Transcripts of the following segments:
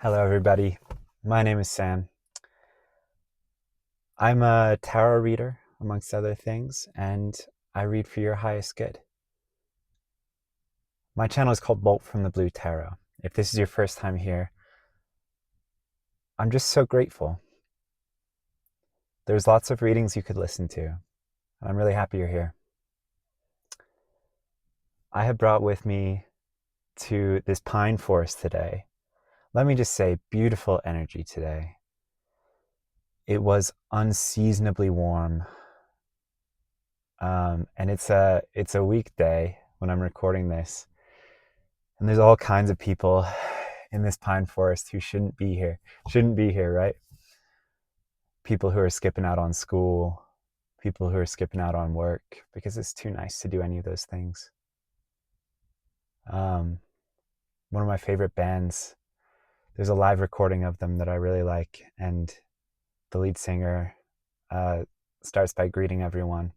Hello, everybody. My name is Sam. I'm a tarot reader, amongst other things, and I read for your highest good. My channel is called Bolt from the Blue Tarot. If this is your first time here, I'm just so grateful. There's lots of readings you could listen to, and I'm really happy you're here. I have brought with me to this pine forest today. Let me just say, beautiful energy today. It was unseasonably warm. And it's a weekday when I'm recording this, and there's all kinds of people in this pine forest who shouldn't be here, right? People who are skipping out on school, people who are skipping out on work because it's too nice to do any of those things. One of my favorite bands, there's a live recording of them that I really like, and the lead singer starts by greeting everyone.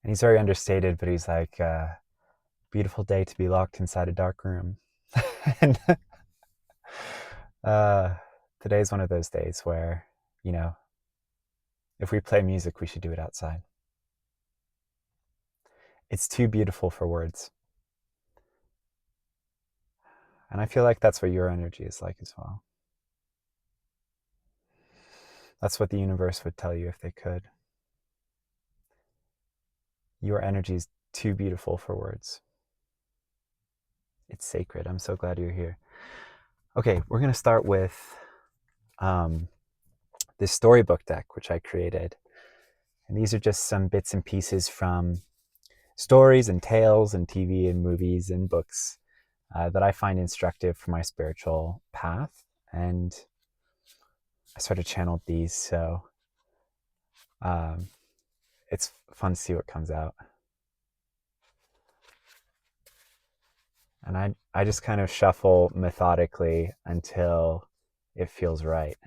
And he's very understated, but he's like, beautiful day to be locked inside a dark room. And today's one of those days where, if we play music, we should do it outside. It's too beautiful for words. And I feel like that's what your energy is like as well. That's what the universe would tell you if they could. Your energy is too beautiful for words. It's sacred. I'm so glad you're here. Okay, we're going to start with this storybook deck, which I created. And these are just some bits and pieces from stories and tales and TV and movies and books that I find instructive for my spiritual path. And I sort of channeled these, so it's fun to see what comes out. And I just kind of shuffle methodically until it feels right.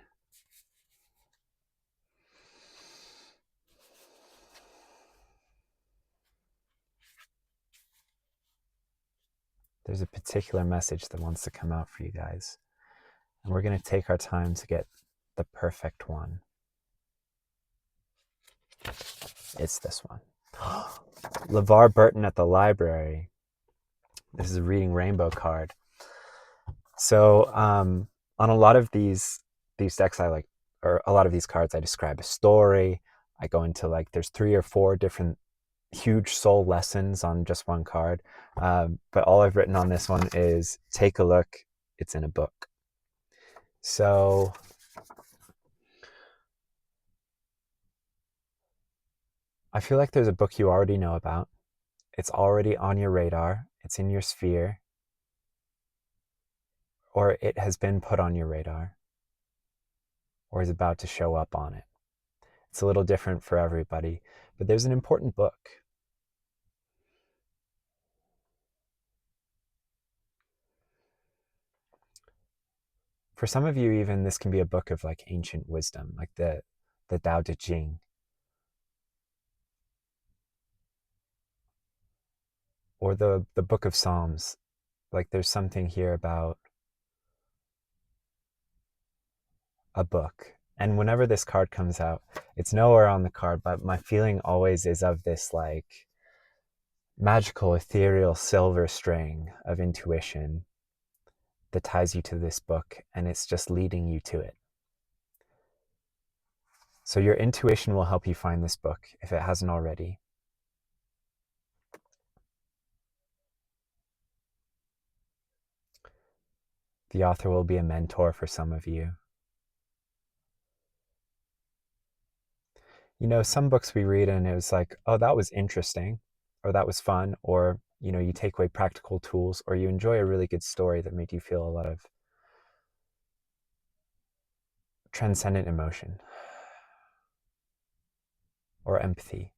There's a particular message that wants to come out for you guys. And we're going to take our time to get the perfect one. It's this one. LeVar Burton at the library. This is a Reading Rainbow card. So on a lot of these decks, or a lot of these cards, I describe a story. I go into there's 3 or 4 different huge soul lessons on just one card. But all I've written on this one is take a look, it's in a book. So I feel like there's a book you already know about. It's already on your radar. It's in your sphere. Or it has been put on your radar. Or is about to show up on it. It's a little different for everybody. But there's an important book. For some of you, even, this can be a book of ancient wisdom, like the Dεηsity. Or the book of Psalms. There's something here about a book. And whenever this card comes out, it's nowhere on the card, but my feeling always is of this magical, ethereal silver string of intuition that ties you to this book, and it's just leading you to it. So your intuition will help you find this book if it hasn't already. The author will be a mentor for some of you. Some books we read and it was like, oh, that was interesting, or that was fun, or, you take away practical tools, or you enjoy a really good story that made you feel a lot of transcendent emotion or empathy.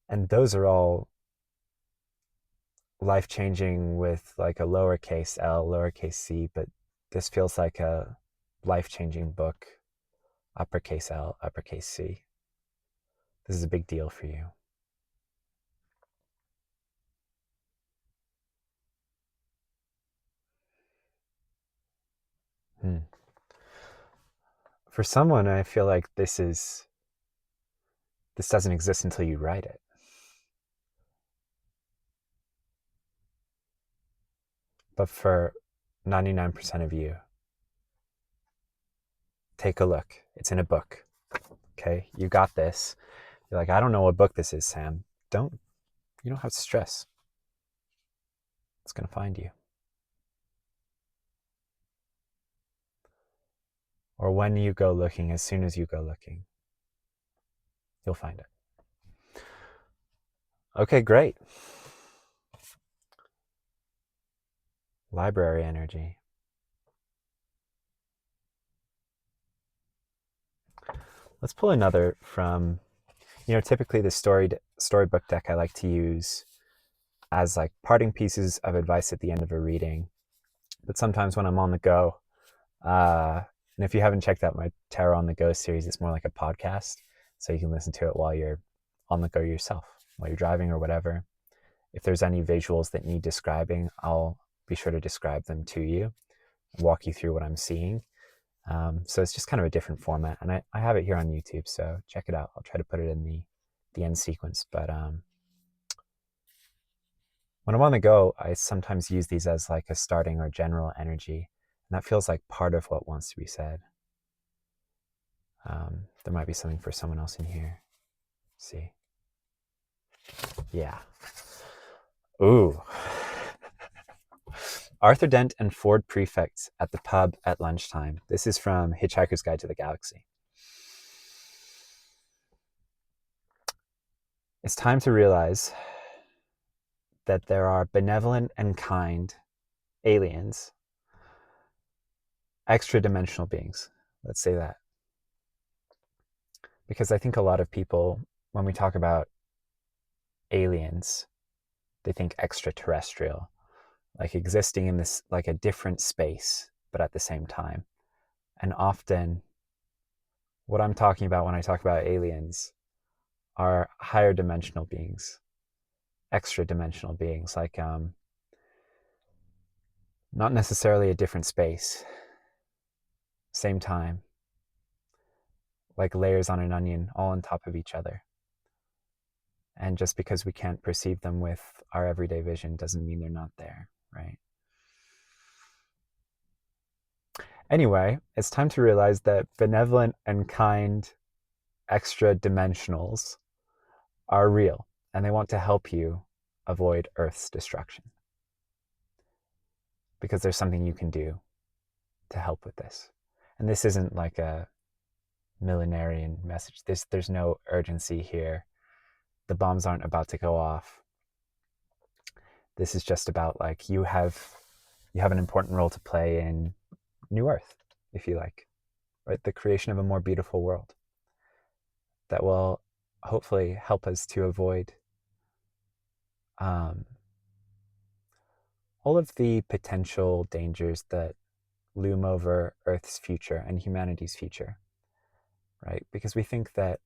And those are all life-changing with a lowercase l, lowercase c, but this feels like a life-changing book, uppercase L, uppercase C. This is a big deal for you. For someone, I feel like this doesn't exist until you write it. But for 99% of you, take a look. It's in a book. Okay? You got this. You're like, I don't know what book this is, Sam. You don't have to stress. It's going to find you. Or when you go looking, as soon as you go looking, you'll find it. Okay, great. Library energy. Let's pull another from, typically the storybook deck I like to use as like parting pieces of advice at the end of a reading. But sometimes when I'm on the go, and if you haven't checked out my Tarot on the Go series, it's more like a podcast. So you can listen to it while you're on the go yourself, while you're driving or whatever. If there's any visuals that need describing, I'll be sure to describe them to you, walk you through what I'm seeing. So it's just kind of a different format. And I have it here on YouTube, so check it out. I'll try to put it in the end sequence. But when I'm on the go, I sometimes use these as like a starting or general energy. And that feels like part of what wants to be said. There might be something for someone else in here. Let's see. Yeah. Ooh. Arthur Dent and Ford Prefects at the pub at lunchtime. This is from Hitchhiker's Guide to the Galaxy. It's time to realize that there are benevolent and kind aliens, extra-dimensional beings. Let's say that. Because I think a lot of people, when we talk about aliens, they think extraterrestrial, like existing in this, like a different space, but at the same time. And often what I'm talking about when I talk about aliens are higher dimensional beings, extra dimensional beings, like not necessarily a different space, same time, like layers on an onion, all on top of each other. And just because we can't perceive them with our everyday vision doesn't mean they're not there, right? Anyway, it's time to realize that benevolent and kind extra dimensionals are real, and they want to help you avoid Earth's destruction. Because there's something you can do to help with this. And this isn't like a millenarian message. There's no urgency here. The bombs aren't about to go off. This is just about like you have an important role to play in New Earth, if you like, right? The creation of a more beautiful world that will hopefully help us to avoid all of the potential dangers that loom over Earth's future and humanity's future, right? Because we think that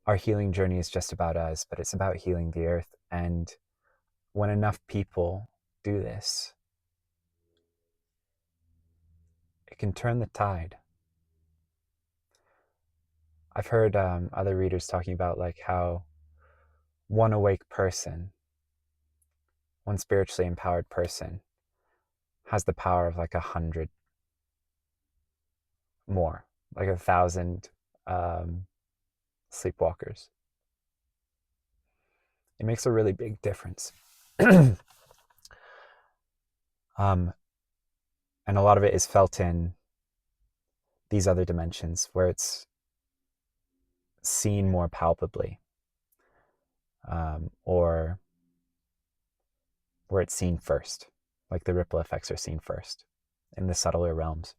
our healing journey is just about us, but it's about healing the Earth. And when enough people do this, it can turn the tide. I've heard other readers talking about like how one awake person, one spiritually empowered person, has the power of like 100 more, like 1,000 sleepwalkers. It makes a really big difference. And a lot of it is felt in these other dimensions where it's seen more palpably, or where it's seen first, like the ripple effects are seen first in the subtler realms.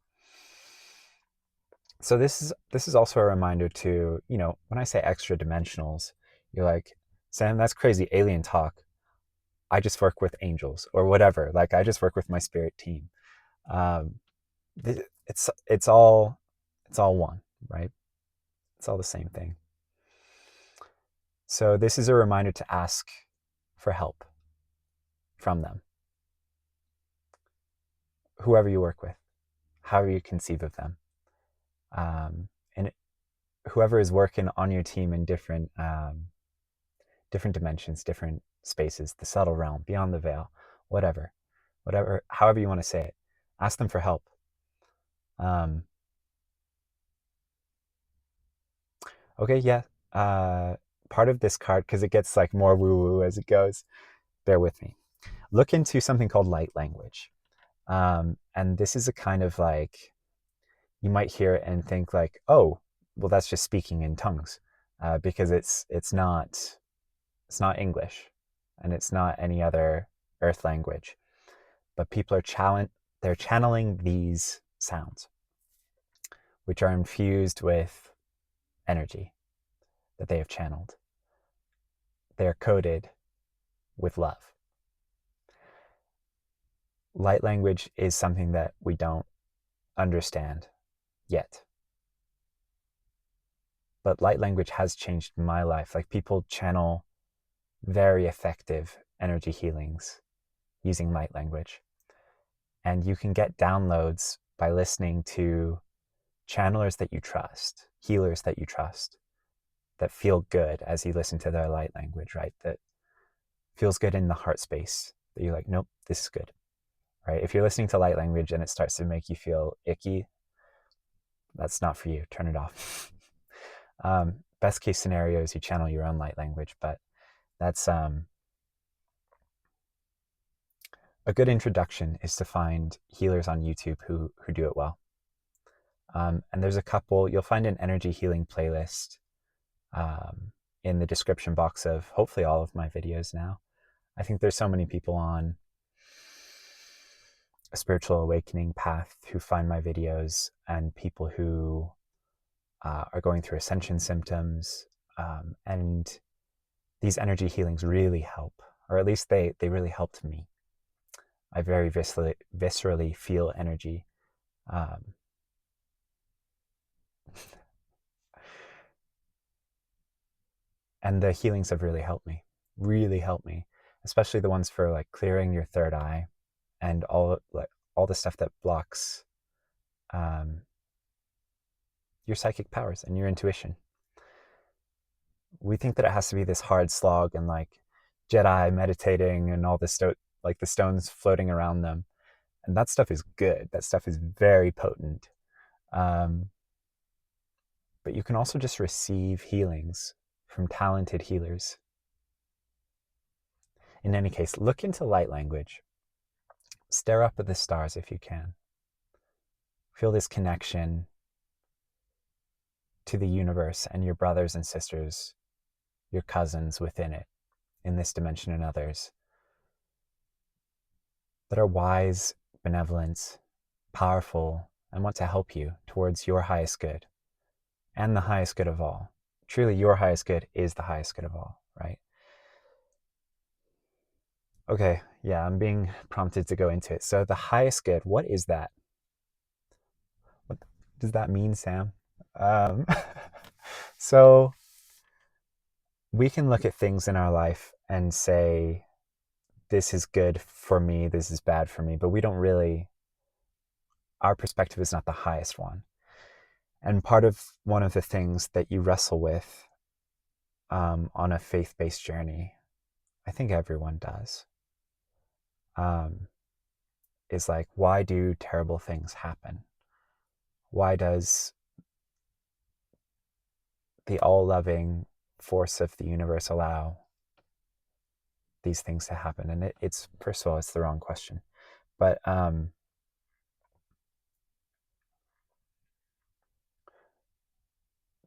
So this is also a reminder to, when I say extra dimensionals, you're like, Sam, that's crazy alien talk. I just work with angels or whatever. Like I just work with my spirit team. It's all one, right? It's all the same thing. So this is a reminder to ask for help from them. whoever you work with, however you conceive of them. And whoever is working on your team in different dimensions, different spaces, the subtle realm, beyond the veil, whatever, however you want to say it, ask them for help. Okay, yeah. Part of this card, because it gets like more woo-woo as it goes, bear with me. Look into something called light language. And this is a kind of like, you might hear it and think like, oh, well, that's just speaking in tongues, because it's not English, and it's not any other earth language. But people are they're channeling these sounds, which are infused with energy that they have channeled. They are coded with love. Light language is something that we don't understand yet. But light language has changed my life. Like, people channel very effective energy healings using light language. And you can get downloads by listening to channelers that you trust, healers that you trust, that feel good as you listen to their light language, right? That feels good in the heart space, that you're like, nope, this is good, right? If you're listening to light language and it starts to make you feel icky, that's not for you. Turn it off. Best case scenario is you channel your own light language, but that's a good introduction is to find healers on YouTube who do it well. And there's a couple, you'll find an energy healing playlist in the description box of hopefully all of my videos now. I think there's so many people on a spiritual awakening path who find my videos, and people who are going through ascension symptoms, and these energy healings really help, or at least they really helped me. I very viscerally feel energy. And the healings have really helped me, especially the ones for like clearing your third eye and all the stuff that blocks your psychic powers and your intuition. We think that it has to be this hard slog and like Jedi meditating and all this like the stones floating around them. And that stuff is good. That stuff is very potent. But you can also just receive healings from talented healers. In any case, look into light language. Stare up at the stars if you can. Feel this connection to the universe and your brothers and sisters, your cousins within it, in this dimension and others, that are wise, benevolent, powerful, and want to help you towards your highest good and the highest good of all. Truly, your highest good is the highest good of all, right? Okay, yeah, I'm being prompted to go into it. So the highest good, what is that? What does that mean, Sam? So we can look at things in our life and say, this is good for me, this is bad for me, but we don't really, our perspective is not the highest one. And one of the things that you wrestle with on a faith-based journey, I think everyone does, is like, why do terrible things happen? Why does the all-loving force of the universe allow these things to happen? And it's, first of all, it's the wrong question. But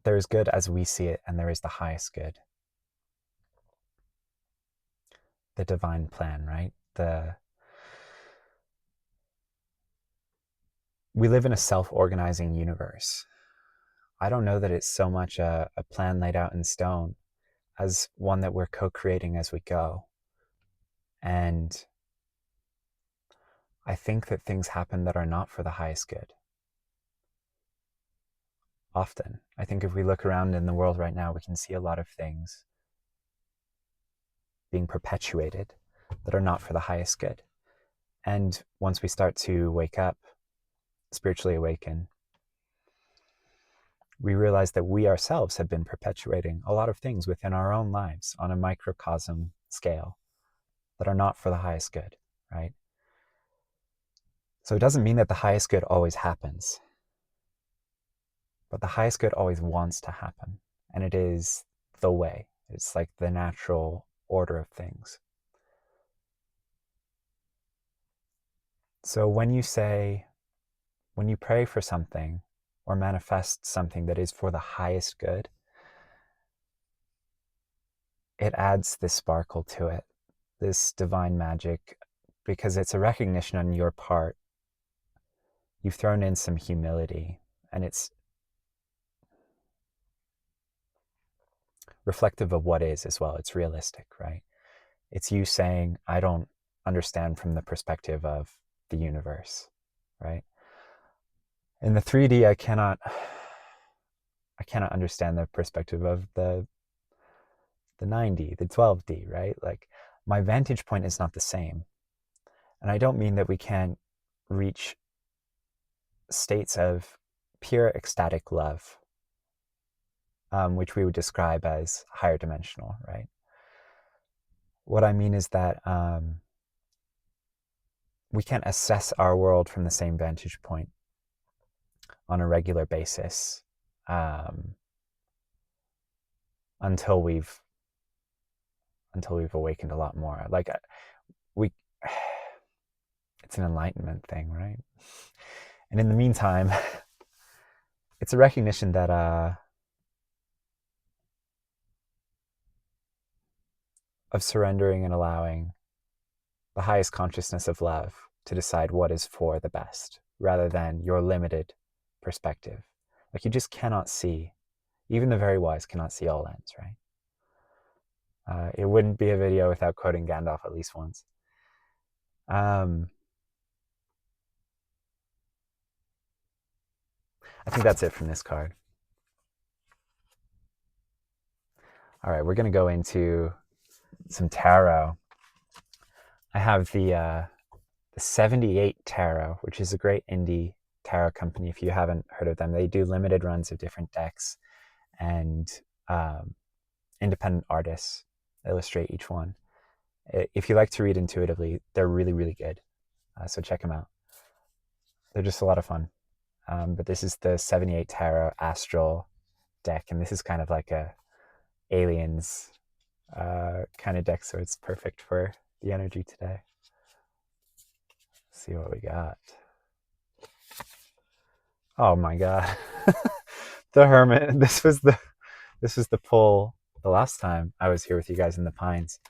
there is good as we see it, and there is the highest good. The divine plan, right? We live in a self-organizing universe. I don't know that it's so much a plan laid out in stone as one that we're co-creating as we go. And I think that things happen that are not for the highest good. Often. I think if we look around in the world right now, we can see a lot of things being perpetuated that are not for the highest good. And once we start to wake up, spiritually awaken, we realize that we ourselves have been perpetuating a lot of things within our own lives on a microcosm scale that are not for the highest good, right? So it doesn't mean that the highest good always happens, but the highest good always wants to happen. And it is the way. It's like the natural order of things. So when you pray for something or manifest something that is for the highest good, it adds this sparkle to it, this divine magic, because it's a recognition on your part. You've thrown in some humility, and it's reflective of what is as well. It's realistic, right? It's you saying, I don't understand from the perspective of the universe, right? In the 3D, I cannot understand the perspective of the 9D, the 12D, right? Like, my vantage point is not the same. And I don't mean that we can't reach states of pure ecstatic love, which we would describe as higher dimensional, right? What I mean is that we can't assess our world from the same vantage point on a regular basis until we've awakened a lot more. Like it's an enlightenment thing, right? And in the meantime, it's a recognition that of surrendering and allowing the highest consciousness of love to decide what is for the best, rather than your limited perspective. Like, you just cannot see, even the very wise cannot see all ends, right? It wouldn't be a video without quoting Gandalf at least once. I think that's it from this card. All right, we're going to go into some tarot. I have the 78 Tarot, which is a great indie tarot company. If you haven't heard of them, they do limited runs of different decks, and independent artists illustrate each one. If you like to read intuitively, they're really, really good. So check them out. They're just a lot of fun. But this is the 78 Tarot Astral deck, and this is kind of like a aliens kind of deck, so it's perfect for the energy today. Let's see what we got. Oh my god. The Hermit. This was the pull the last time I was here with you guys in the Pines.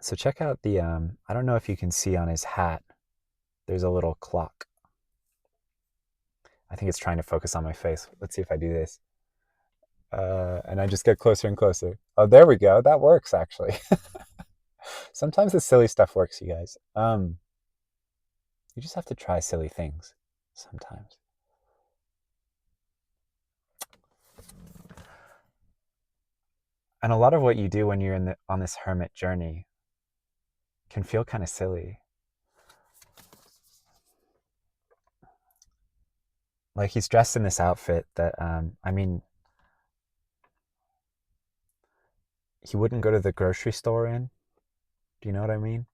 So check out the I don't know if you can see on his hat, there's a little clock. I think it's trying to focus on my face. Let's see if I do this. And I just get closer and closer. Oh, there we go. That works, actually. Sometimes the silly stuff works, you guys. You just have to try silly things sometimes. And a lot of what you do when you're on this hermit journey can feel kind of silly. Like, he's dressed in this outfit that, I mean, he wouldn't go to the grocery store in. Do you know what I mean?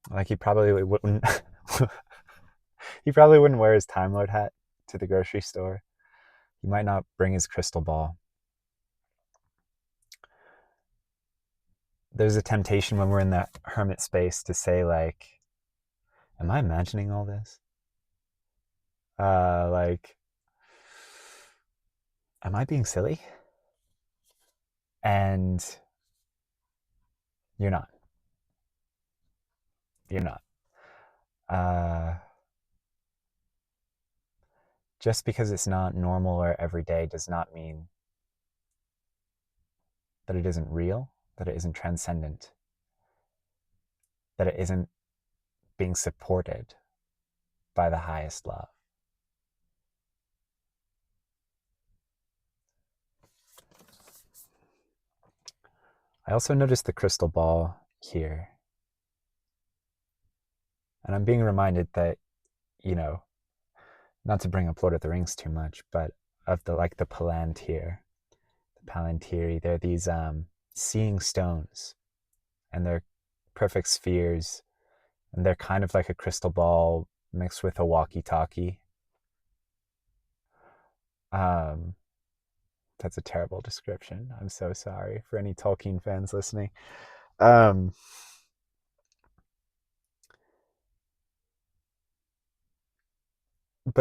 Like, he probably wouldn't he probably wouldn't wear his Time Lord hat to the grocery store. He might not bring his crystal ball. There's a temptation when we're in that hermit space to say, like, am I imagining all this? Like, am I being silly? And you're not. You're not. Just because it's not normal or everyday does not mean that it isn't real, that it isn't transcendent, that it isn't being supported, by the highest love. I also noticed the crystal ball here. And I'm being reminded that, you know, not to bring up Lord of the Rings too much, but of the Palantir, the Palantiri, they're these seeing stones, and they're perfect spheres, and they're kind of like a crystal ball mixed with a walkie-talkie. That's a terrible description. I'm so sorry for any Tolkien fans listening. But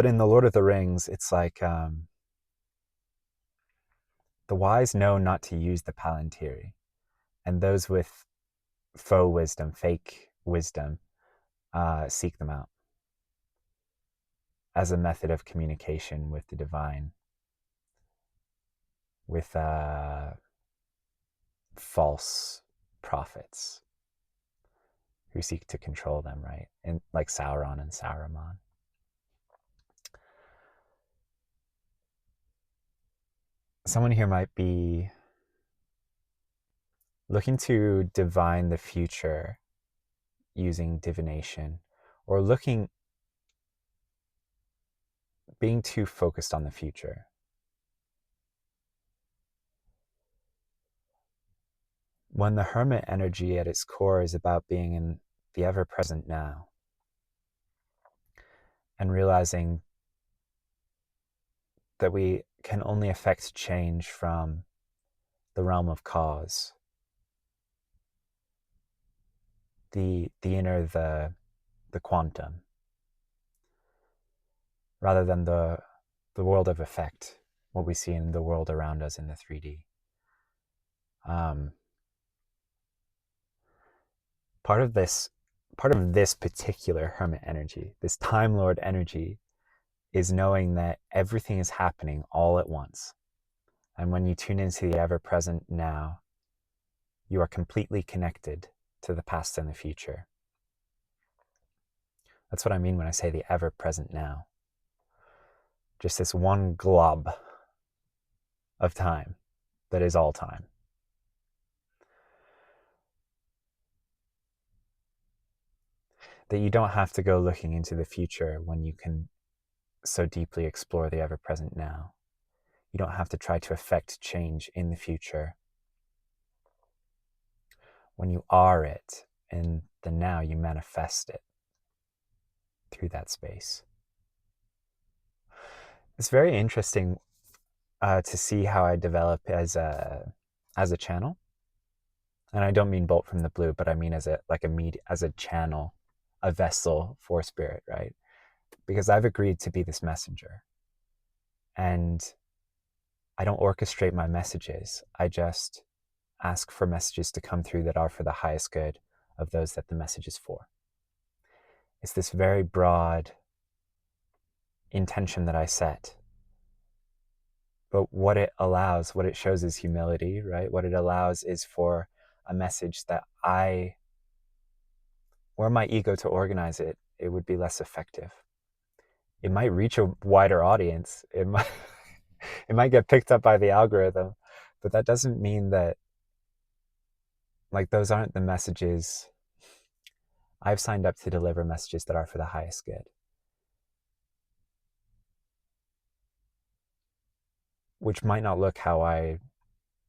in the Lord of the Rings, it's like the wise know not to use the Palantiri, and those with faux wisdom, fake wisdom, seek them out as a method of communication with the divine, with false prophets who seek to control them, right? And like Sauron and Saruman. Someone here might be looking to divine the future using divination, or being too focused on the future. When the hermit energy at its core is about being in the ever-present now and realizing that we can only affect change from the realm of cause, the inner, the quantum, rather than the world of effect, what we see in the world around us in the 3D. Part of this particular hermit energy, this Time Lord energy, is knowing that everything is happening all at once. And when you tune into the ever-present now, you are completely connected to the past and the future. That's what I mean when I say the ever-present now. Just this one glob of time that is all time. That you don't have to go looking into the future when you can so deeply explore the ever-present now. You don't have to try to affect change in the future. When you are it in the now, you manifest it through that space. It's very interesting to see how I develop as a channel. And I don't mean bolt from the blue, but I mean as a channel, a vessel for spirit, right? Because I've agreed to be this messenger. And I don't orchestrate my messages. I just ask for messages to come through that are for the highest good of those that the message is for. It's this very broad intention that I set. But what it shows is humility, right? What it allows is for a message that were my ego to organize it, it would be less effective. It might reach a wider audience. It might get picked up by the algorithm, but that doesn't mean that, like, those aren't the messages. I've signed up to deliver messages that are for the highest good, which might not look how I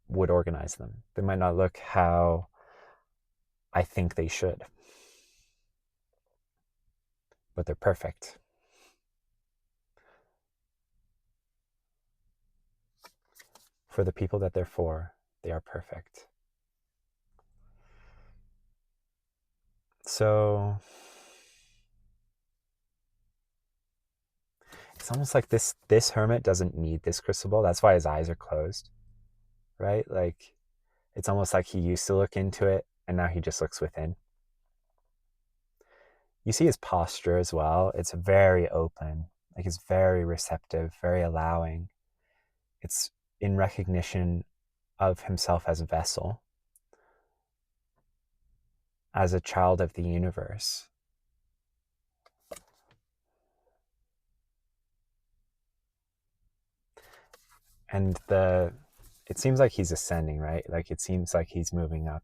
would organize them. They might not look how I think they should, but they're perfect. For the people that they're for, they are perfect. So it's almost like this hermit doesn't need this crystal ball. That's why his eyes are closed, right? Like, it's almost like he used to look into it and now he just looks within. You see his posture as well. It's very open, like it's very receptive, very allowing. It's in recognition of himself as a vessel, as a child of the universe. And it seems like he's ascending, right? Like it seems like he's moving up.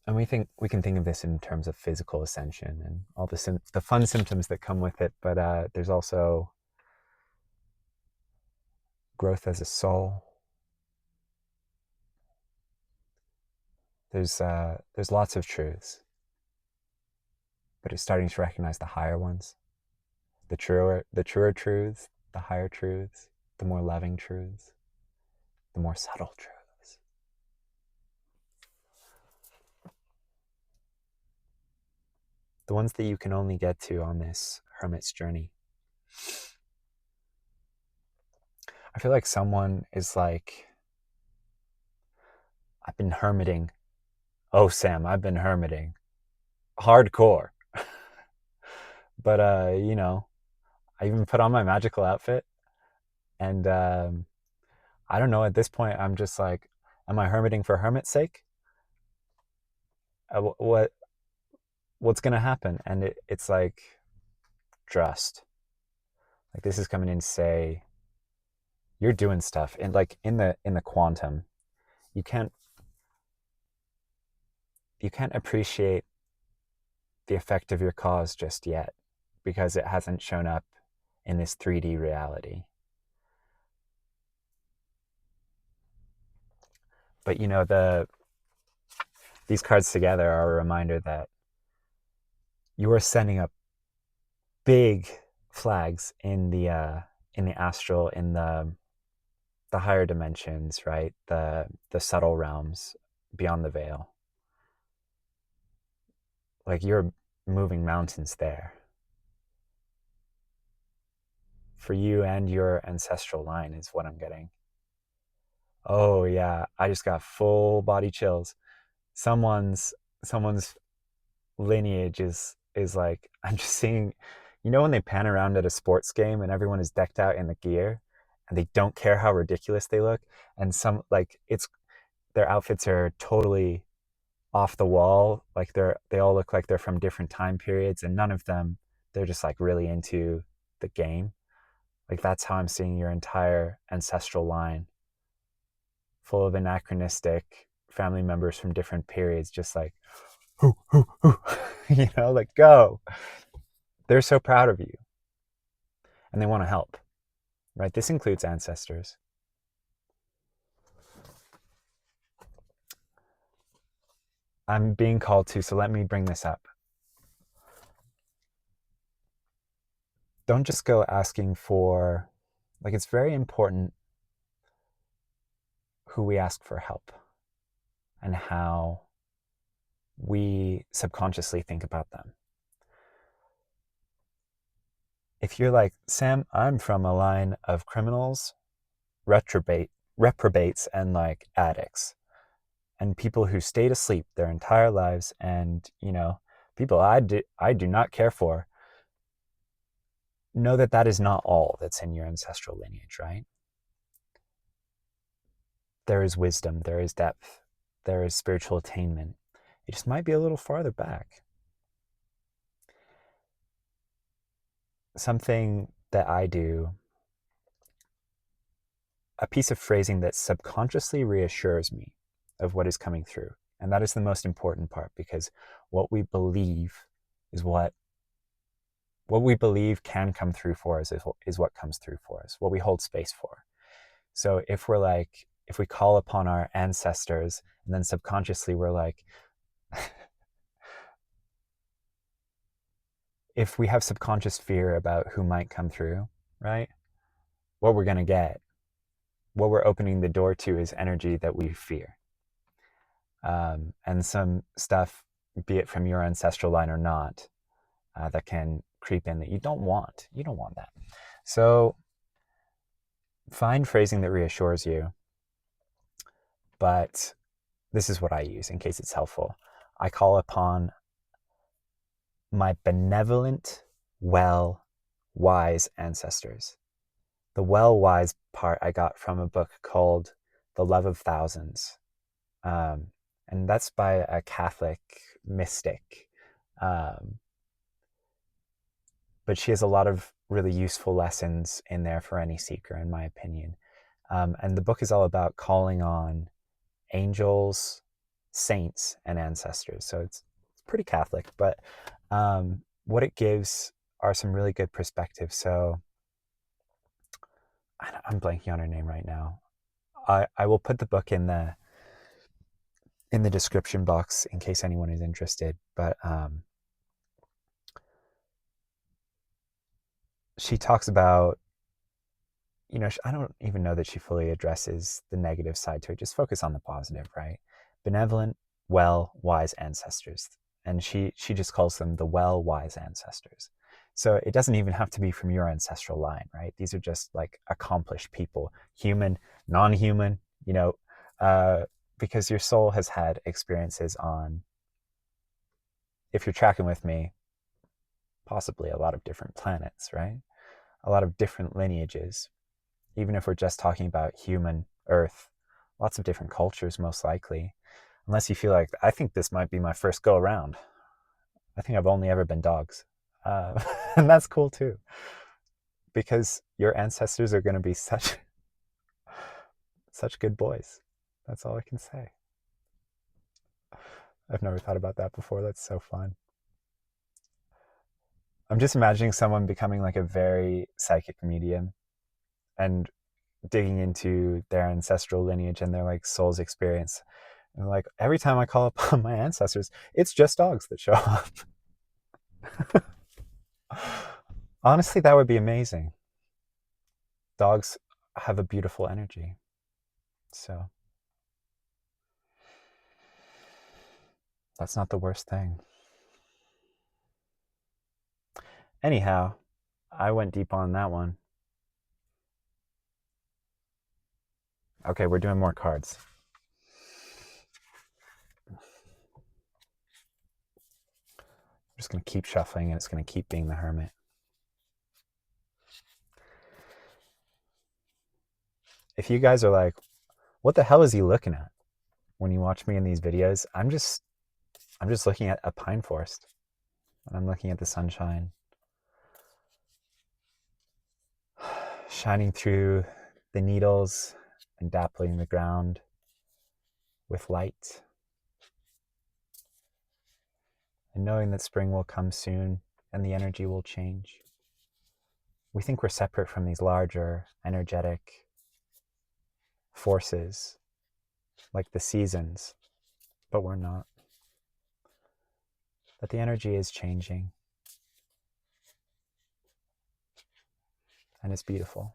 And we can think of this in terms of physical ascension and all the fun symptoms that come with it. But there's also growth as a soul. There's lots of truths, but it's starting to recognize the higher ones, the truer truths, the higher truths, the more loving truths, the more subtle truths. The ones that you can only get to on this hermit's journey. I feel like someone is like, I've been hermiting. Oh, Sam, I've been hermiting. Hardcore. But, I even put on my magical outfit. And I don't know, at this point, I'm just like, am I hermiting for hermit's sake? What's going to happen? And it's like, trust. Like this is coming in to say, you're doing stuff. And like in the quantum, you can't appreciate the effect of your cause just yet because it hasn't shown up in this 3D reality. But these cards together are a reminder that you are sending up big flags in the astral, in the higher dimensions, right? The subtle realms beyond the veil. Like you're moving mountains there. For you and your ancestral line is what I'm getting. Oh yeah, I just got full body chills. Someone's lineage is like, I'm just seeing, when they pan around at a sports game and everyone is decked out in the gear and they don't care how ridiculous they look, and some like their outfits are totally off the wall, like they all look like they're from different time periods, and none of them, they're just like really into the game. Like that's how I'm seeing your entire ancestral line, full of anachronistic family members from different periods, just like, hoo, hoo, hoo. Like go. They're so proud of you and they want to help, right? This includes ancestors. I'm being called to, so let me bring this up. Don't just go asking for, like, it's very important who we ask for help and how we subconsciously think about them. If you're like, Sam, I'm from a line of criminals, reprobates, and like addicts, and people who stayed asleep their entire lives, and people I do not care for, know that is not all that's in your ancestral lineage, right? There is wisdom, there is depth, there is spiritual attainment. It just might be a little farther back. Something that I do, a piece of phrasing that subconsciously reassures me of what is coming through. And that is the most important part, because what we believe is what we believe can come through for us is what comes through for us, what we hold space for. So if we call upon our ancestors and then subconsciously we're like, if we have subconscious fear about who might come through, right? What we're going to get, what we're opening the door to is energy that we fear. And some stuff, be it from your ancestral line or not, that can creep in that you don't want. You don't want that. So find phrasing that reassures you. But this is what I use in case it's helpful. I call upon my benevolent, well, wise ancestors. The well, wise part I got from a book called The Love of Thousands. And that's by a Catholic mystic. But she has a lot of really useful lessons in there for any seeker, in my opinion. And the book is all about calling on angels, saints, and ancestors. So it's pretty Catholic, but what it gives are some really good perspectives. So I'm blanking on her name right now. I will put the book in the description box in case anyone is interested. But she talks about, I don't even know that she fully addresses the negative side to it. Just focus on the positive, right? Benevolent, well, wise ancestors. And she just calls them the well, wise ancestors. So it doesn't even have to be from your ancestral line, right? These are just like accomplished people, human, non-human, because your soul has had experiences on, if you're tracking with me, possibly a lot of different planets, right? A lot of different lineages. Even if we're just talking about human Earth, lots of different cultures, most likely. Unless you feel like, I think this might be my first go around. I think I've only ever been dogs. And that's cool too. Because your ancestors are going to be such good boys. That's all I can say. I've never thought about that before. That's so fun. I'm just imagining someone becoming like a very psychic medium and digging into their ancestral lineage and their like soul's experience. And like every time I call upon my ancestors, it's just dogs that show up. Honestly, that would be amazing. Dogs have a beautiful energy. So that's not the worst thing. Anyhow, I went deep on that one. Okay, we're doing more cards. I'm just going to keep shuffling and it's going to keep being the Hermit. If you guys are like, what the hell is he looking at when you watch me in these videos? I'm just looking at a pine forest and I'm looking at the sunshine shining through the needles and dappling the ground with light. And knowing that spring will come soon and the energy will change. We think we're separate from these larger energetic forces like the seasons, but we're not. But the energy is changing. And it's beautiful.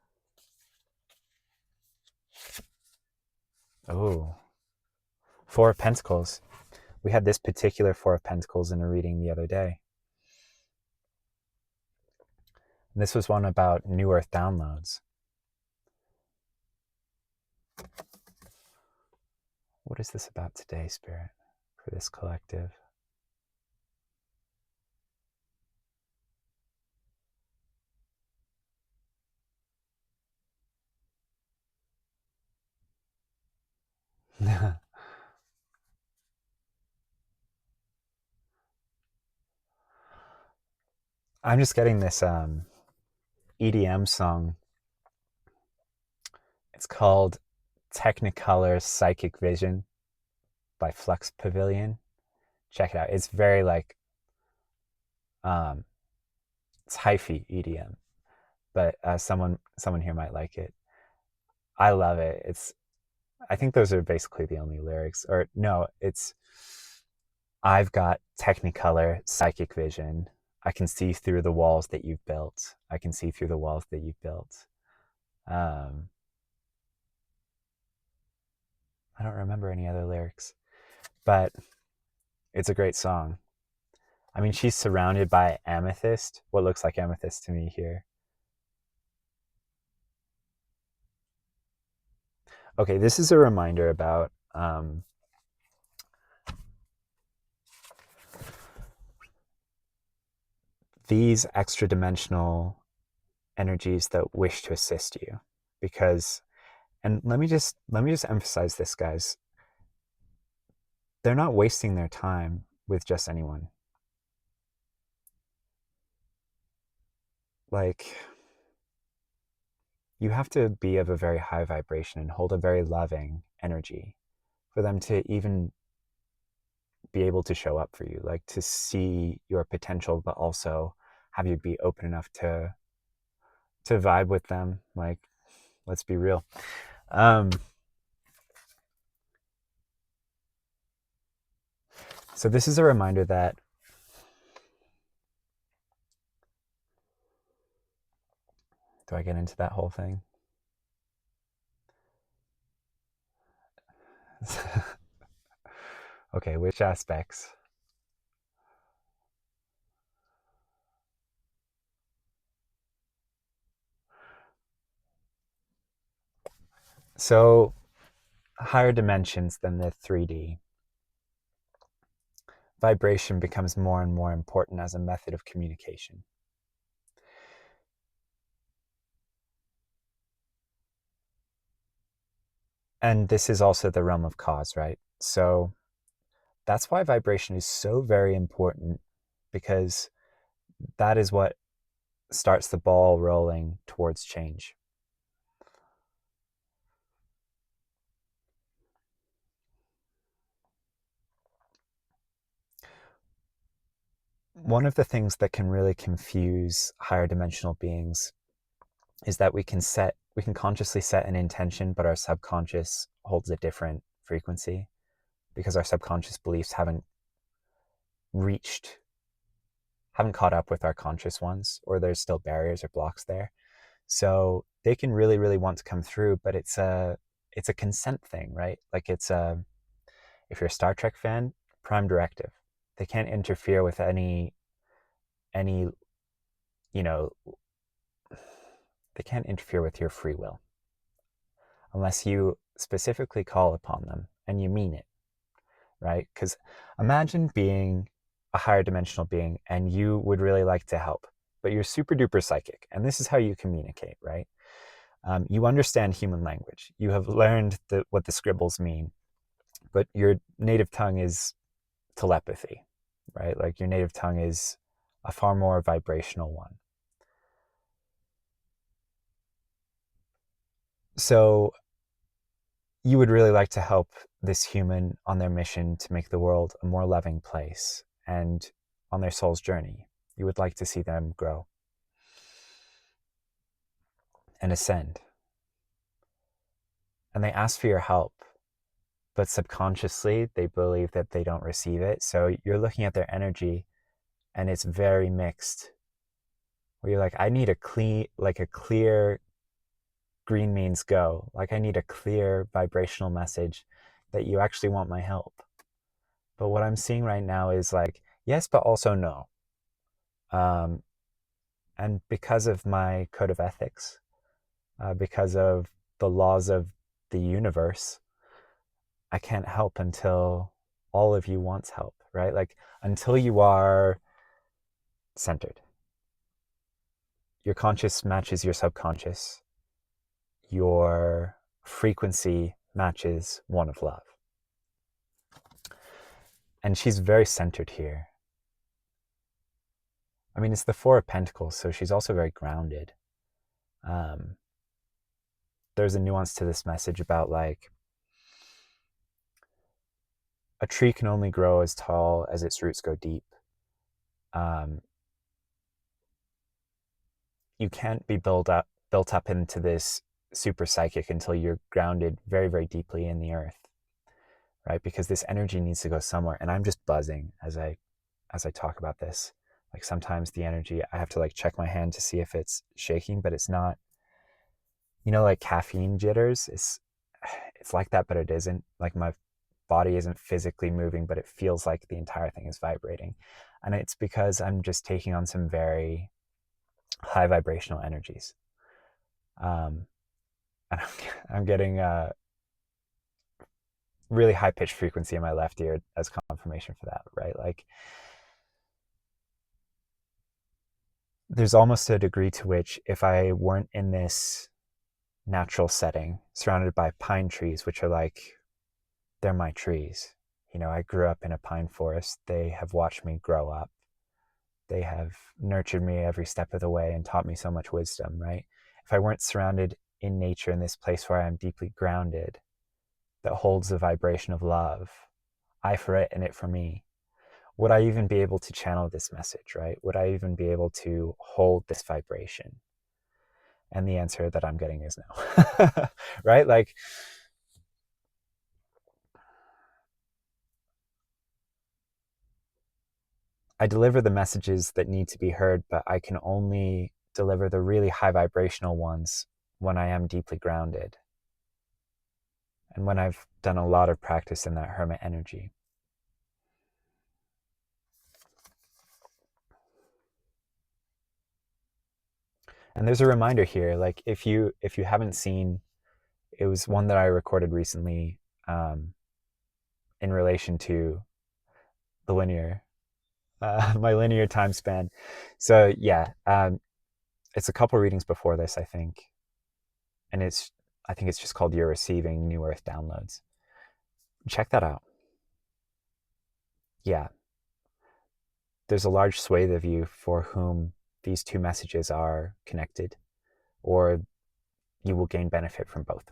Oh, Four of Pentacles. We had this particular Four of Pentacles in a reading the other day. And this was one about New Earth downloads. What is this about today, Spirit, for this collective? I'm just getting this EDM song. It's called Technicolor Psychic Vision by Flux Pavilion. Check it out. It's very like, it's hyphy EDM, but someone here might like it. I love it. I think those are basically the only lyrics. Or no, it's, I've got Technicolor Psychic Vision. I can see through the walls that you've built. I can see through the walls that you've built. I don't remember any other lyrics, but it's a great song. I mean, she's surrounded by amethyst, what looks like amethyst to me here. Okay, this is a reminder about these extra dimensional energies that wish to assist you. Because, and let me just emphasize this, guys. They're not wasting their time with just anyone. Like, you have to be of a very high vibration and hold a very loving energy for them to even be able to show up for you, like to see your potential, but also have you be open enough to vibe with them. Like, let's be real. So this is a reminder that do I get into that whole thing? Okay, which aspects? So higher dimensions than the 3D. Vibration becomes more and more important as a method of communication. And this is also the realm of cause, right? So that's why vibration is so very important, because that is what starts the ball rolling towards change. One of the things that can really confuse higher dimensional beings is that we can consciously set an intention, but our subconscious holds a different frequency because our subconscious beliefs haven't caught up with our conscious ones, or there's still barriers or blocks there. So they can really, really want to come through, but it's a consent thing, right? Like if you're a Star Trek fan, prime directive. They can't interfere with any, you know, they can't interfere with your free will unless you specifically call upon them and you mean it, right? Because imagine being a higher dimensional being and you would really like to help, but you're super duper psychic, and this is how you communicate, right? You understand human language. You have learned what the scribbles mean, but your native tongue is telepathy, right? Like your native tongue is a far more vibrational one. So you would really like to help this human on their mission to make the world a more loving place, and on their soul's journey. You would like to see them grow and ascend. And they ask for your help, but subconsciously they believe that they don't receive it. So you're looking at their energy and it's very mixed. Where you're like, I need a clear green means go. Like I need a clear vibrational message that you actually want my help. But what I'm seeing right now is like, yes, but also no. And because of my code of ethics, because of the laws of the universe, I can't help until all of you wants help, right? Like until you are centered. Your conscious matches your subconscious. Your frequency matches one of love. And she's very centered here. I mean, it's the Four of Pentacles, so she's also very grounded. There's a nuance to this message about like, a tree can only grow as tall as its roots go deep. You can't be built up into this super psychic until you're grounded very, very deeply in the earth, right? Because this energy needs to go somewhere. And I'm just buzzing as I talk about this. Like sometimes the energy, I have to like check my hand to see if it's shaking, but it's not. You know, like caffeine jitters, it's like that, but it isn't. Like my body isn't physically moving, but it feels like the entire thing is vibrating. And it's because I'm just taking on some very high vibrational energies. And I'm getting a really high pitched frequency in my left ear as confirmation for that, right? Like there's almost a degree to which if I weren't in this natural setting surrounded by pine trees, which are like, they're my trees. You know, I grew up in a pine forest. They have watched me grow up. They have nurtured me every step of the way and taught me so much wisdom, right? If I weren't surrounded in nature, in this place where I am deeply grounded, that holds the vibration of love, I for it and it for me, would I even be able to channel this message, right? Would I even be able to hold this vibration? And the answer that I'm getting is no, right? Like, I deliver the messages that need to be heard, but I can only deliver the really high vibrational ones when I am deeply grounded and when I've done a lot of practice in that hermit energy. And there's a reminder here, like if you haven't seen, it was one that I recorded recently in relation to the linear, my linear time span. So yeah, it's a couple readings before this, I think. And I think it's just called You're Receiving New Earth Downloads. Check that out. Yeah. There's a large swathe of you for whom these two messages are connected, or you will gain benefit from both.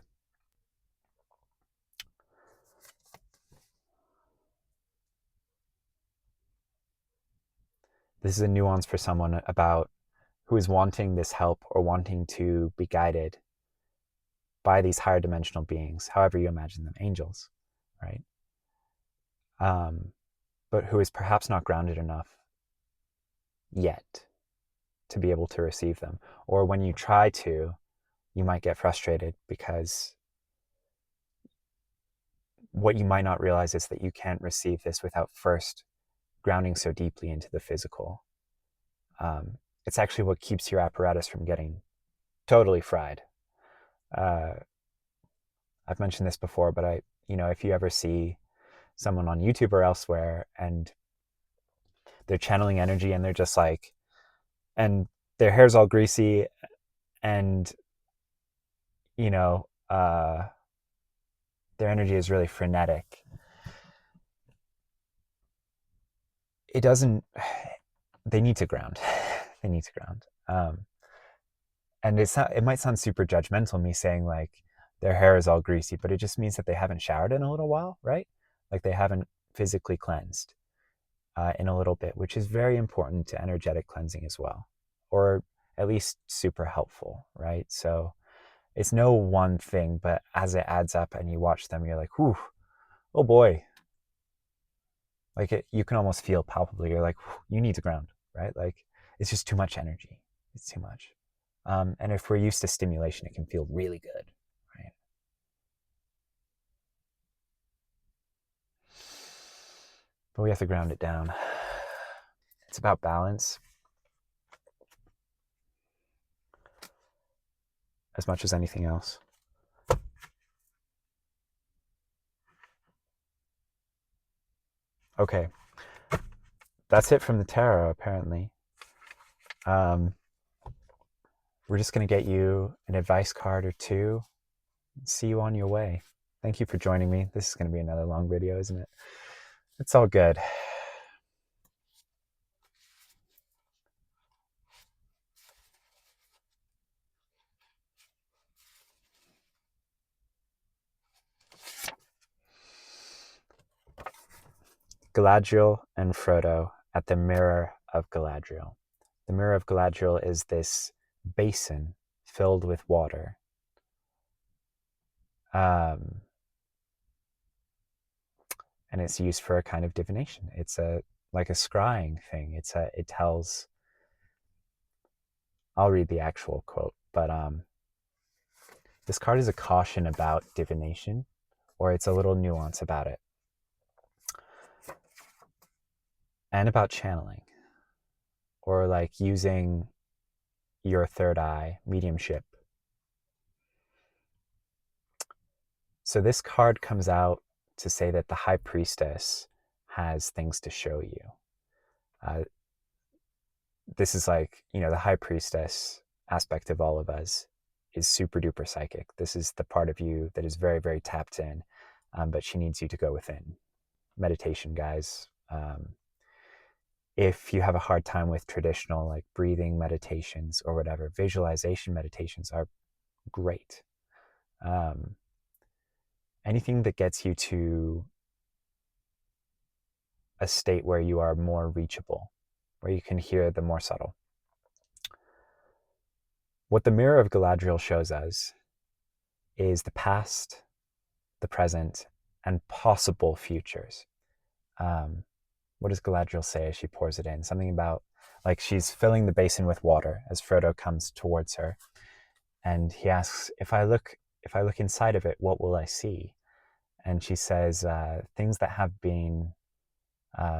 This is a nuance for someone about who is wanting this help or wanting to be guided by these higher dimensional beings, however you imagine them, angels, right? But who is perhaps not grounded enough yet to be able to receive them. Or when you try to, you might get frustrated because what you might not realize is that you can't receive this without first grounding so deeply into the physical. It's actually what keeps your apparatus from getting totally fried. I've mentioned this before, but if you ever see someone on YouTube or elsewhere and they're channeling energy and they're just like, and their hair's all greasy and, their energy is really frenetic. They need to ground. They need to ground. And it might sound super judgmental, me saying like their hair is all greasy, but it just means that they haven't showered in a little while, right? Like they haven't physically cleansed in a little bit, which is very important to energetic cleansing as well, or at least super helpful, right? So it's no one thing, but as it adds up and you watch them, you're like, whew, oh boy. Like you can almost feel palpably, you're like, you need to ground, right? Like it's just too much energy. It's too much. And if we're used to stimulation, it can feel really good, right? But we have to ground it down. It's about balance as much as anything else. Okay, that's it from the tarot, apparently. We're just going to get you an advice card or two. See you on your way. Thank you for joining me. This is going to be another long video, isn't it? It's all good. Galadriel and Frodo at the Mirror of Galadriel. The Mirror of Galadriel is this basin filled with water. And it's used for a kind of divination. It's like a scrying thing. It tells. I'll read the actual quote, but this card is a caution about divination, or it's a little nuance about it, and about channeling, or like using your third eye, mediumship. So this card comes out to say that the High Priestess has things to show you. This is like, the High Priestess aspect of all of us is super duper psychic. This is the part of you that is very, very tapped in, but she needs you to go within. Meditation, guys. If you have a hard time with traditional like breathing meditations or whatever, visualization meditations are great. Anything that gets you to a state where you are more reachable, where you can hear the more subtle. What the Mirror of Galadriel shows us is the past, the present, and possible futures. What does Galadriel say as she pours it in? Something about, like, she's filling the basin with water as Frodo comes towards her, and he asks, if I look inside of it, what will I see? And she says, things that have been,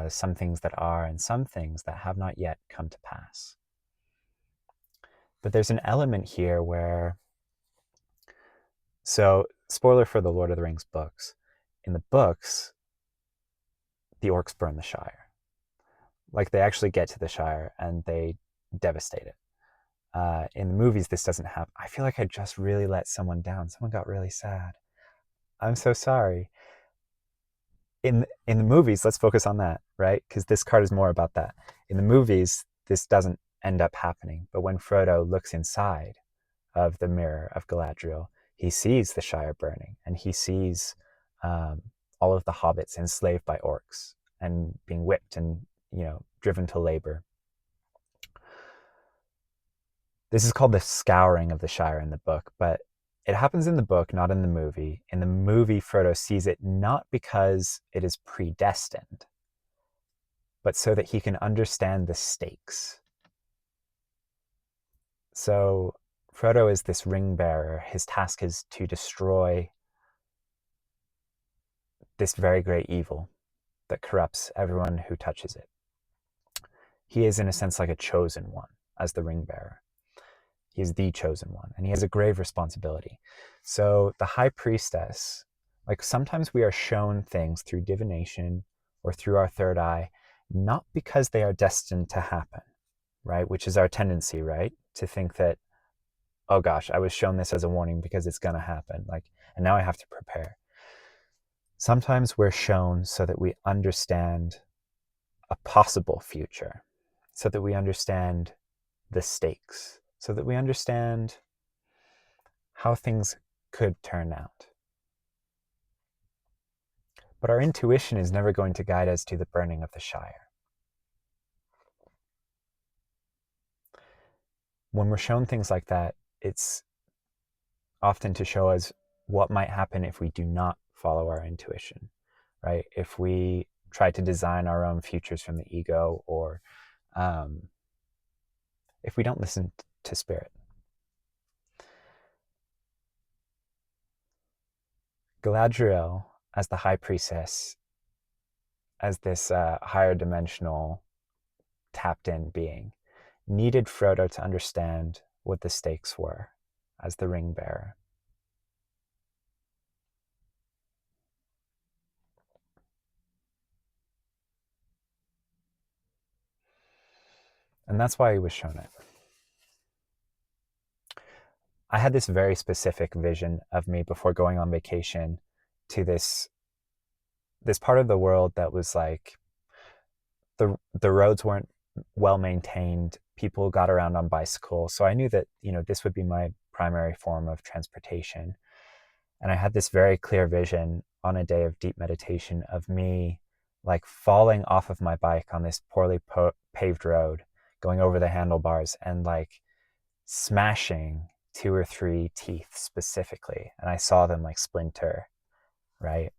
some things that are, and some things that have not yet come to pass. But there's an element here where, so spoiler for the Lord of the Rings books, in the books, the orcs burn the Shire. Like, they actually get to the Shire and they devastate it. In the movies, this doesn't happen. I feel like I just really let someone down. Someone got really sad. I'm so sorry. In the movies, let's focus on that, right? Because this card is more about that. In the movies, this doesn't end up happening. But when Frodo looks inside of the Mirror of Galadriel, he sees the Shire burning, and he sees all of the hobbits enslaved by orcs and being whipped and, driven to labor. This is called the scouring of the Shire in the book, but it happens in the book, not in the movie. In the movie, Frodo sees it not because it is predestined, but so that he can understand the stakes. So Frodo is this ring bearer. His task is to destroy this very great evil that corrupts everyone who touches it. He is, in a sense, like a chosen one as the ring bearer. He is the chosen one, and he has a grave responsibility. So the high priestess, like, sometimes we are shown things through divination or through our third eye, not because they are destined to happen, right? Which is our tendency, right? To think that, oh gosh, I was shown this as a warning because it's going to happen. Like, and now I have to prepare. Sometimes we're shown so that we understand a possible future, so that we understand the stakes, so that we understand how things could turn out. But our intuition is never going to guide us to the burning of the Shire. When we're shown things like that, it's often to show us what might happen if we do not follow our intuition, right? If we try to design our own futures from the ego, or if we don't listen to spirit. Galadriel, as the high priestess, as this higher dimensional tapped in being, needed Frodo to understand what the stakes were as the ring bearer. And that's why he was shown it. I had this very specific vision of me before going on vacation to this part of the world that was like, the roads weren't well maintained. People got around on bicycles. So I knew that, this would be my primary form of transportation. And I had this very clear vision on a day of deep meditation of me, like, falling off of my bike on this poorly paved road, going over the handlebars and, like, smashing 2 or 3 teeth specifically. And I saw them, like, splinter, right?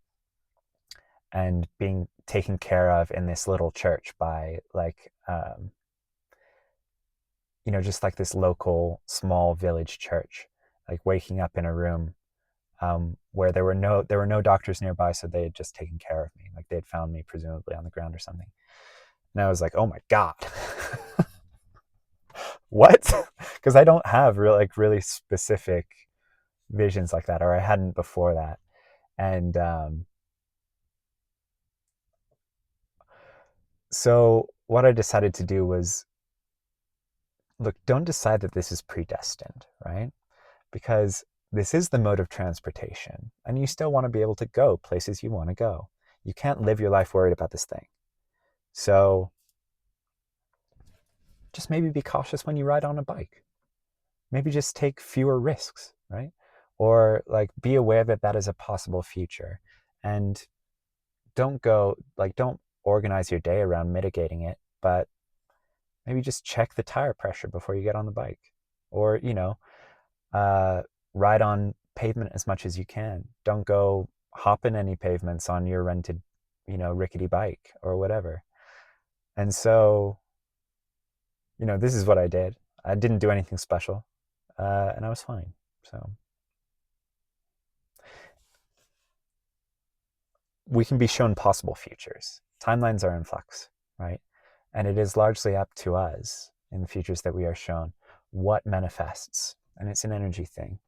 And being taken care of in this little church by, like, just like this local small village church, like waking up in a room where there were no doctors nearby, so they had just taken care of me. Like, they had found me presumably on the ground or something. And I was like, oh my God. What? Because I don't have really specific visions like that, or I hadn't before that. And so what I decided to do was, look, don't decide that this is predestined, right? Because this is the mode of transportation, and you still want to be able to go places you want to go. You can't live your life worried about this thing. So just maybe be cautious when you ride on a bike. Maybe just take fewer risks. right? Or like be aware that that is a possible future, and don't organize your day around mitigating it, but maybe just check the tire pressure before you get on the bike, or uh, ride on pavement as much as you can. Don't go hop in any pavements on your rented, rickety bike or whatever. And so, this is what I did. I didn't do anything special, and I was fine. So we can be shown possible futures. Timelines are in flux, right? And it is largely up to us in the futures that we are shown what manifests. And it's an energy thing.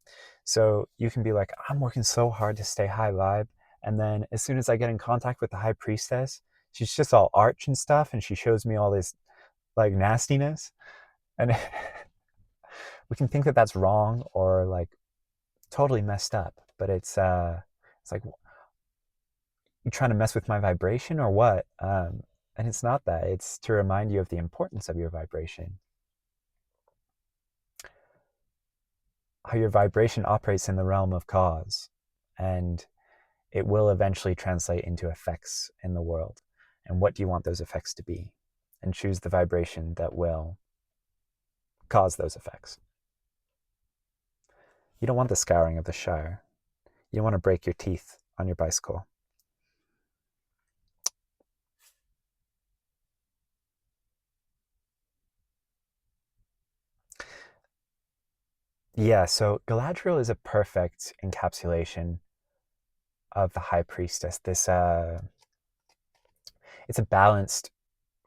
So you can be like, I'm working so hard to stay high vibe. And then as soon as I get in contact with the high priestess, she's just all arch and stuff. And she shows me all this like nastiness. And we can think that that's wrong or like totally messed up. But it's like, you trying to mess with my vibration or what? And it's not that. It's to remind you of the importance of your vibration. How your vibration operates in the realm of cause, and it will eventually translate into effects in the world. And what do you want those effects to be? And choose the vibration that will cause those effects. You don't want the scouring of the Shire. You don't want to break your teeth on your bicycle. Yeah, so Galadriel is a perfect encapsulation of the High Priestess. It's a balanced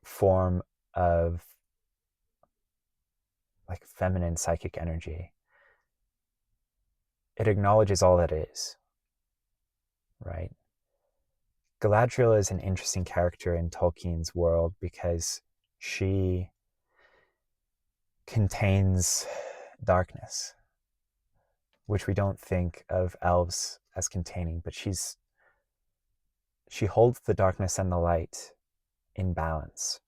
form of like feminine psychic energy. It acknowledges all that is, right? Galadriel is an interesting character in Tolkien's world because she contains darkness, which we don't think of elves as containing, but she holds the darkness and the light in balance.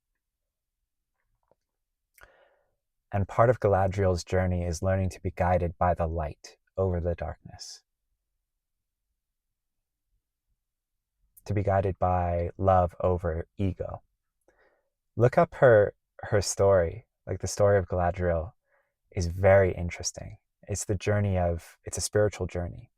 And part of Galadriel's journey is learning to be guided by the light over the darkness. To be guided by love over ego. Look up her story, like the story of Galadriel is very interesting. It's a spiritual journey.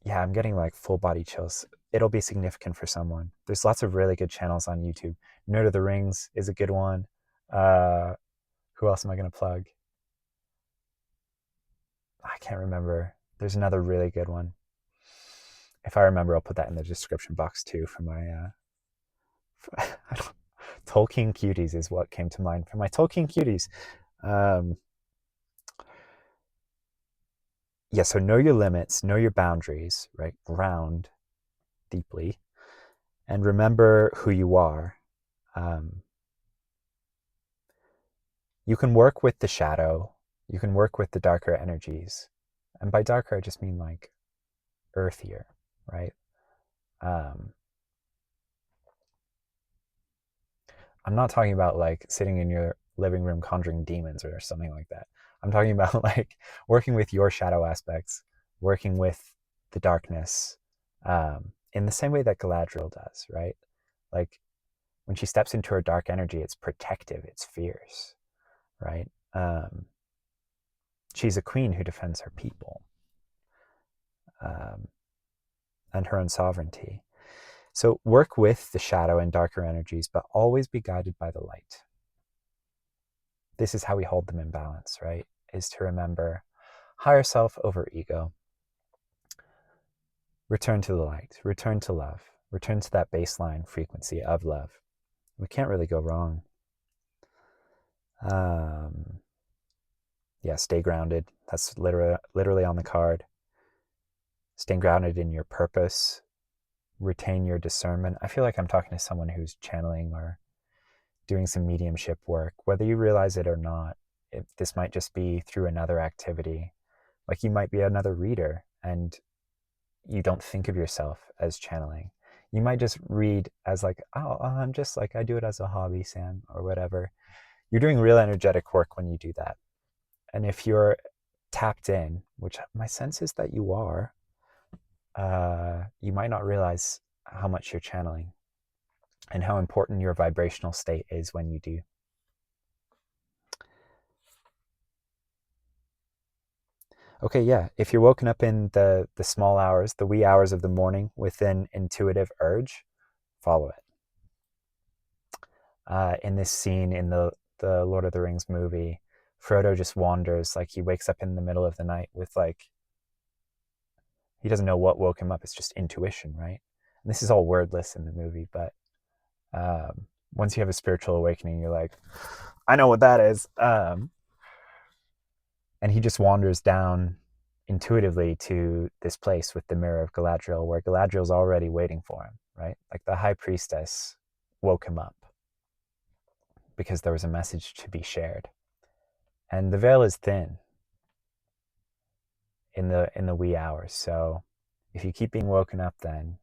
Yeah, I'm getting like full body chills. It'll be significant for someone. There's lots of really good channels on YouTube. Nerd of the Rings is a good one. Who else am I going to plug? I can't remember. There's another really good one. If I remember, I'll put that in the description box too for my Tolkien Cuties is what came to mind for my Tolkien Cuties. Yeah, so know your limits, know your boundaries, right? Ground deeply, and remember who you are. You can work with the shadow, you can work with the darker energies. And by darker, I just mean like earthier, right? I'm not talking about like sitting in your living room conjuring demons or something like that. I'm talking about like working with your shadow aspects, working with the darkness, in the same way that Galadriel does, right? Like when she steps into her dark energy, it's protective, it's fierce, right? She's a queen who defends her people, and her own sovereignty. So work with the shadow and darker energies, but always be guided by the light. This is how we hold them in balance, right? Is to remember higher self over ego. Return to the light, return to love, return to that baseline frequency of love. We can't really go wrong. Yeah, stay grounded. That's literally on the card. Stay grounded in your purpose. Retain your discernment. I feel like I'm talking to someone who's channeling or doing some mediumship work, whether you realize it or not. This might just be through another activity. Like you might be another reader and you don't think of yourself as channeling. You might just read as like, oh, I'm just like, I do it as a hobby, Sam, or whatever. You're doing real energetic work when you do that. And if you're tapped in, which my sense is that you are, you might not realize how much you're channeling and how important your vibrational state is when you do. Okay, yeah, if you're woken up in the small hours, the wee hours of the morning with an intuitive urge, follow it. In this scene in the Lord of the Rings movie, Frodo just wanders, like he wakes up in the middle of the night with like, he doesn't know what woke him up. It's just intuition, right? And this is all wordless in the movie, but once you have a spiritual awakening, you're like, I know what that is. And he just wanders down intuitively to this place with the mirror of Galadriel, where Galadriel's already waiting for him, right? Like the high priestess woke him up because there was a message to be shared. And the veil is thin in the wee hours. So if you keep being woken up, then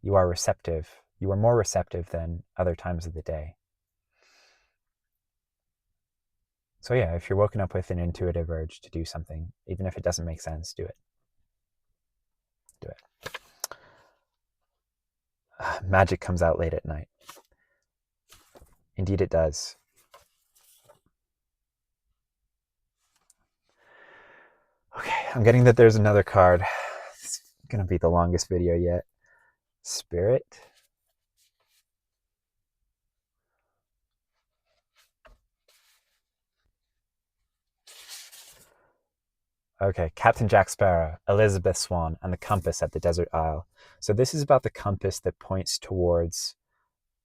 you are receptive. You are more receptive than other times of the day. So yeah, if you're woken up with an intuitive urge to do something, even if it doesn't make sense, do it. Do it. Magic comes out late at night. Indeed it does. Okay, I'm getting that there's another card. It's going to be the longest video yet. Spirit. Okay, Captain Jack Sparrow, Elizabeth Swan, and the compass at the desert isle. So this is about the compass that points towards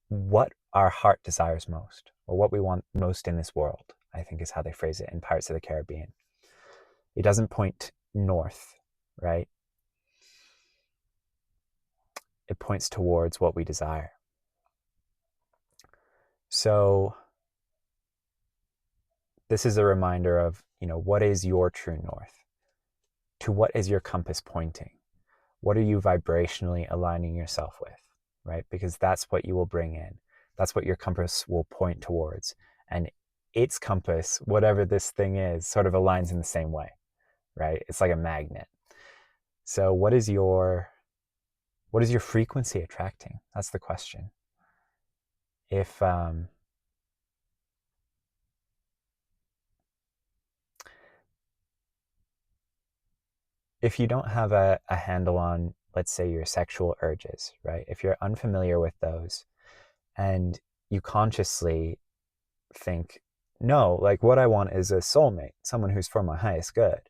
what our heart desires most, or what we want most in this world, I think is how they phrase it in Pirates of the Caribbean. It doesn't point north, right? It points towards what we desire. So this is a reminder of, what is your true north? To what is your compass pointing? What are you vibrationally aligning yourself with, right? Because that's what you will bring in. That's what your compass will point towards. And its compass, whatever this thing is, sort of aligns in the same way, right? It's like a magnet. So what is your frequency attracting? That's the question. If you don't have a handle on, let's say, your sexual urges, right? If you're unfamiliar with those and you consciously think, no, like what I want is a soulmate, someone who's for my highest good,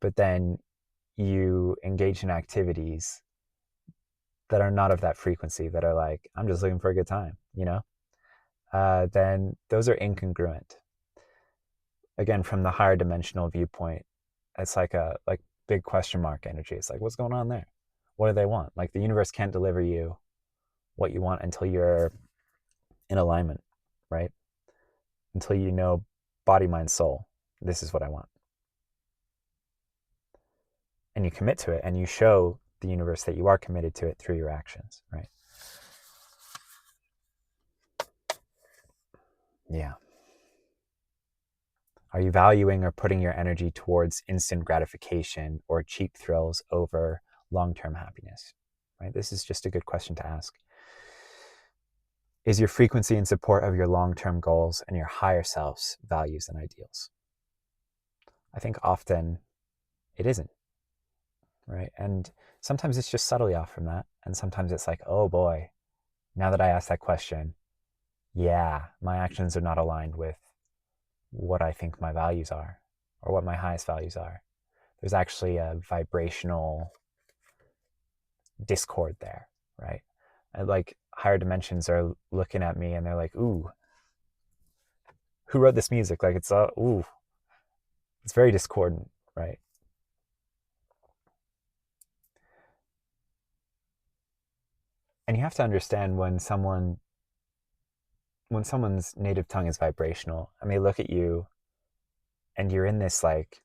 but then you engage in activities that are not of that frequency, that are like, I'm just looking for a good time, then those are incongruent. Again, from the higher dimensional viewpoint, it's like big question mark energy. It's like, what's going on there? What do they want? Like the universe can't deliver you what you want until you're in alignment, right? Until you know, body, mind, soul, this is what I want. And you commit to it, and you show the universe that you are committed to it through your actions, right? Yeah. Are you valuing or putting your energy towards instant gratification or cheap thrills over long-term happiness, right? This is just a good question to ask. Is your frequency in support of your long-term goals and your higher self's values and ideals? I think often it isn't, right? And sometimes it's just subtly off from that. And sometimes it's like, oh boy, now that I asked that question, yeah, my actions are not aligned with what I think my values are or what my highest values are. There's actually a vibrational discord there, right? And like higher dimensions are looking at me and they're like, ooh, who wrote this music? Like it's very discordant, right? And you have to understand when someone's native tongue is vibrational and they look at you and you're in this like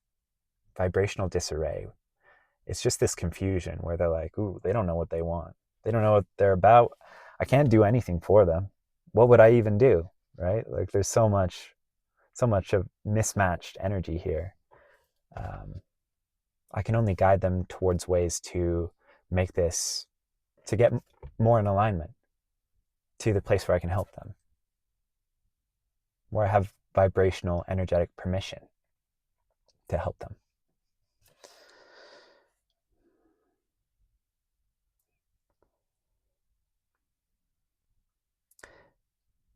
vibrational disarray, it's just this confusion where they're like, ooh, they don't know what they want. They don't know what they're about. I can't do anything for them. What would I even do, right? Like there's so much of mismatched energy here. I can only guide them towards ways to make this, to get more in alignment to the place where I can help them, where I have vibrational, energetic permission to help them.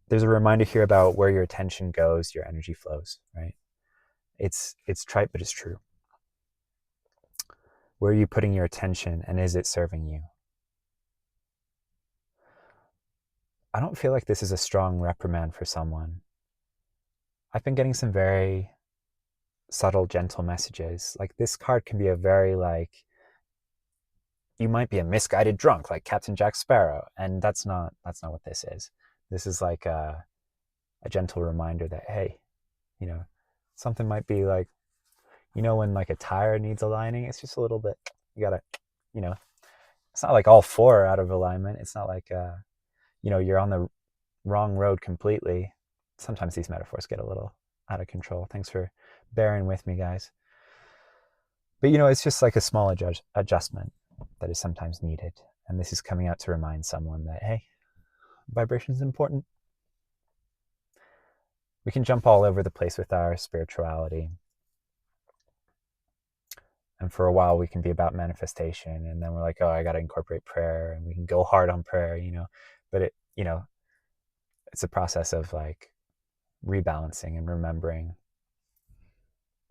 There's a reminder here about where your attention goes, your energy flows, right? It's trite, but it's true. Where are you putting your attention, and is it serving you? I don't feel like this is a strong reprimand for someone. I've been getting some very subtle, gentle messages. Like, this card can be a very, like, you might be a misguided drunk, like Captain Jack Sparrow, and that's not what this is. This is like a gentle reminder that, hey, you know, something might be like, you know, when like a tire needs aligning, it's just a little bit, you gotta, you know, it's not like all four are out of alignment. It's not like, you know, you're on the wrong road completely. Sometimes these metaphors get a little out of control. Thanks for bearing with me, guys. But, you know, it's just like a small adjustment that is sometimes needed. And this is coming out to remind someone that, hey, vibration is important. We can jump all over the place with our spirituality. And for a while we can be about manifestation, and then we're like, oh, I got to incorporate prayer, and we can go hard on prayer, you know. But it, you know, it's a process of like rebalancing and remembering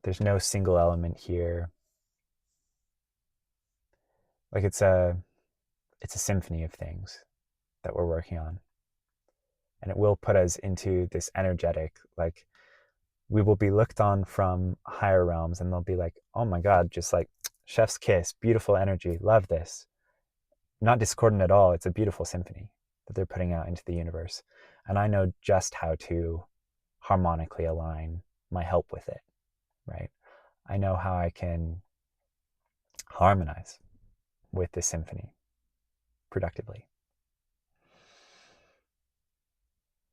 there's no single element here. Like, it's a symphony of things that we're working on, and it will put us into this energetic, like, we will be looked on from higher realms, and they'll be like, oh my God, just like chef's kiss, beautiful energy, love this. Not discordant at all. It's a beautiful symphony that they're putting out into the universe. And I know just how to harmonically align my help with it, right? I know how I can harmonize with this symphony productively.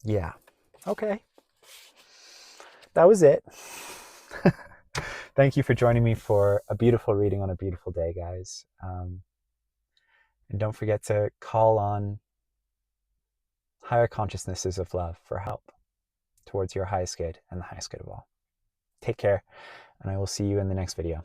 Yeah. Okay. That was it. Thank you for joining me for a beautiful reading on a beautiful day, guys. And don't forget to call on higher consciousnesses of love for help towards your highest good and the highest good of all. Take care, and I will see you in the next video.